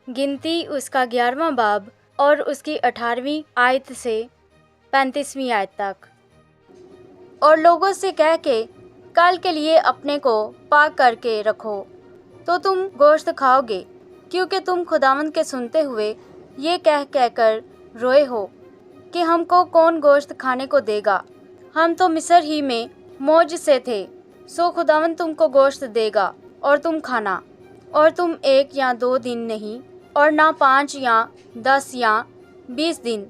गिनती उसका 11वां बाब और उसकी 18वीं आयत से 35वीं आयत तक। और लोगों से कह के कल के लिए अपने को पाक करके रखो, तो तुम गोश्त खाओगे, क्योंकि तुम खुदावंद के सुनते हुए ये कह कर रोए हो कि हमको कौन गोश्त खाने को देगा। हम तो मिस्र ही में मौज से थे, सो खुदावंद तुमको गोश्त देगा और तुम खाना। और तुम 1 या 2 दिन नहीं, और ना 5 या 10 या 20 दिन,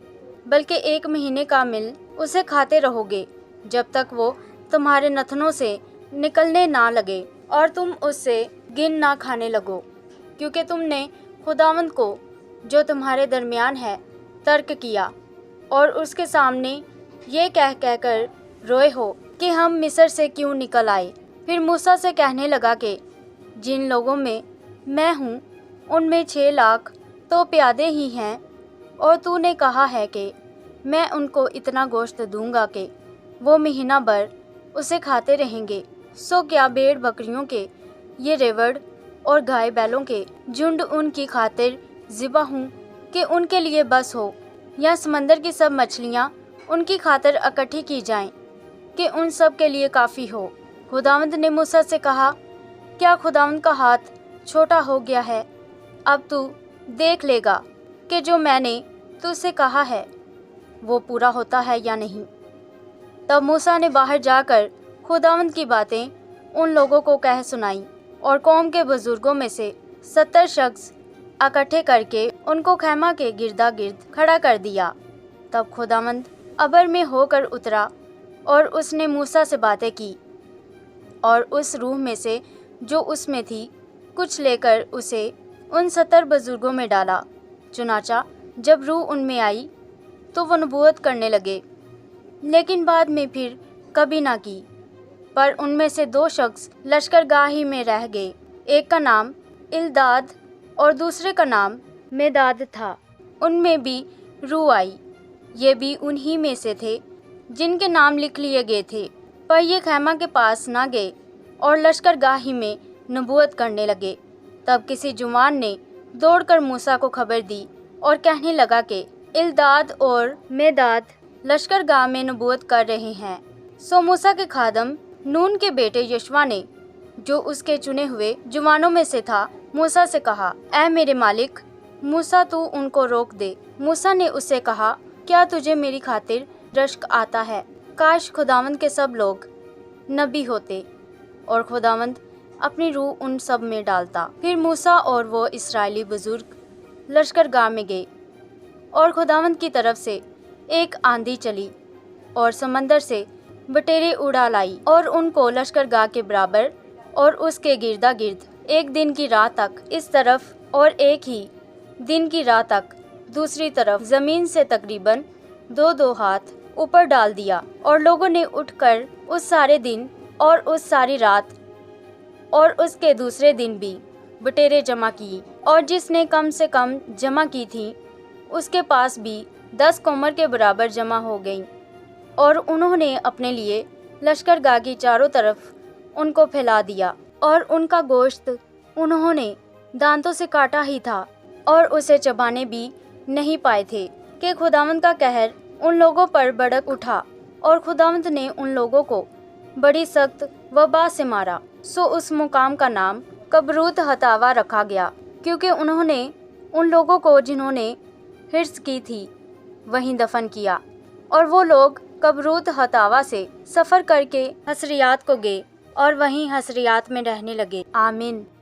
बल्कि 1 महीने का मिल उसे खाते रहोगे, जब तक वो तुम्हारे नथनों से निकलने ना लगे और तुम उससे गिन ना खाने लगो, क्योंकि तुमने खुदावंद को जो तुम्हारे दरमियान है तर्क किया और उसके सामने ये कह कर रोए हो कि हम मिस्र से क्यों निकल आए। फिर मूसा से कहने लगा कि जिन लोगों में मैं हूँ उनमें 6 लाख तो प्यादे ही हैं, और तूने कहा है कि मैं उनको इतना गोश्त दूंगा कि वो महीना भर उसे खाते रहेंगे। सो क्या भेड़ बकरियों के ये रेवड़ और गाय बैलों के झुंड उनकी खातिर ज़िबा हूँ कि उनके लिए बस हो, या समंदर की सब मछलियाँ उनकी खातिर इकट्ठी की जाएं कि उन सब के लिए काफ़ी हो। खुदावंद ने मूसा से कहा, क्या खुदावंद का हाथ छोटा हो गया है? अब तू देख लेगा कि जो मैंने तुझसे कहा है वो पूरा होता है या नहीं। तब मूसा ने बाहर जाकर खुदावंद की बातें उन लोगों को कह सुनाई, और कौम के बुजुर्गों में से 70 शख्स इकट्ठे करके उनको खैमा के गिरदा गिर्द खड़ा कर दिया। तब खुदावंद अबर में होकर उतरा और उसने मूसा से बातें की, और उस रूह में से जो उसमें थी कुछ लेकर उसे उन 70 बुजुर्गों में डाला। चुनाचा जब रूह उनमें आई तो वो नबूवत करने लगे, लेकिन बाद में फिर कभी ना की। पर उनमें से 2 शख्स लश्करगाही में रह गए, एक का नाम इल्दाद और दूसरे का नाम मेदाद था। उनमें भी रूह आई। ये भी उन्हीं में से थे जिनके नाम लिख लिए गए थे, पर ये खैमा के पास ना गए और लश्करगाही में नबूवत करने लगे। तब किसी जुवान ने दौड़कर मूसा को खबर दी और कहने लगा कि इल्दाद और मेदाद लश्करगाह में नबूवत कर रहे हैं। सो मूसा के खादम नून के बेटे यशवा ने, जो उसके चुने हुए जुवानों में से था, मूसा से कहा, ऐ मेरे मालिक मूसा, तू उनको रोक दे। मूसा ने उससे कहा, क्या तुझे मेरी खातिर रश्क आता है? काश खुदावंद के सब लोग नबी होते और खुदावंद अपनी रूह उन सब में डालता। फिर मूसा और वो इस्राएली बुजुर्ग लश्करगाह में गए, और खुदावंद की तरफ से एक आंधी चली और समंदर से बटेरें उड़ा लाई, और उनको लश्करगाह के बराबर और उसके गिरदा गिर्द 1 दिन की रात तक इस तरफ और 1 ही दिन की रात तक दूसरी तरफ जमीन से तकरीबन 2-2 हाथ ऊपर डाल दिया। और लोगों ने उठकर उस सारे दिन और उस सारी रात और उसके दूसरे दिन भी बटेरें जमा की, और जिसने कम से कम जमा की थी उसके पास भी 10 कोमर के बराबर जमा हो गई। और उन्होंने अपने लिए लश्करगाह की चारों तरफ उनको फैला दिया, और उनका गोश्त उन्होंने दांतों से काटा ही था और उसे चबाने भी नहीं पाए थे कि खुदावंद का कहर उन लोगों पर भड़क उठा, और खुदावंद ने उन लोगों को बड़ी सख्त वबा से मारा। सो उस मुकाम का नाम कबरूत हतावा रखा गया, क्योंकि उन्होंने उन लोगों को जिन्होंने हिर्स की थी वहीं दफन किया। और वो लोग कबरूत हतावा से सफ़र करके हसरियात को गए और वहीं हसरियात में रहने लगे। आमीन।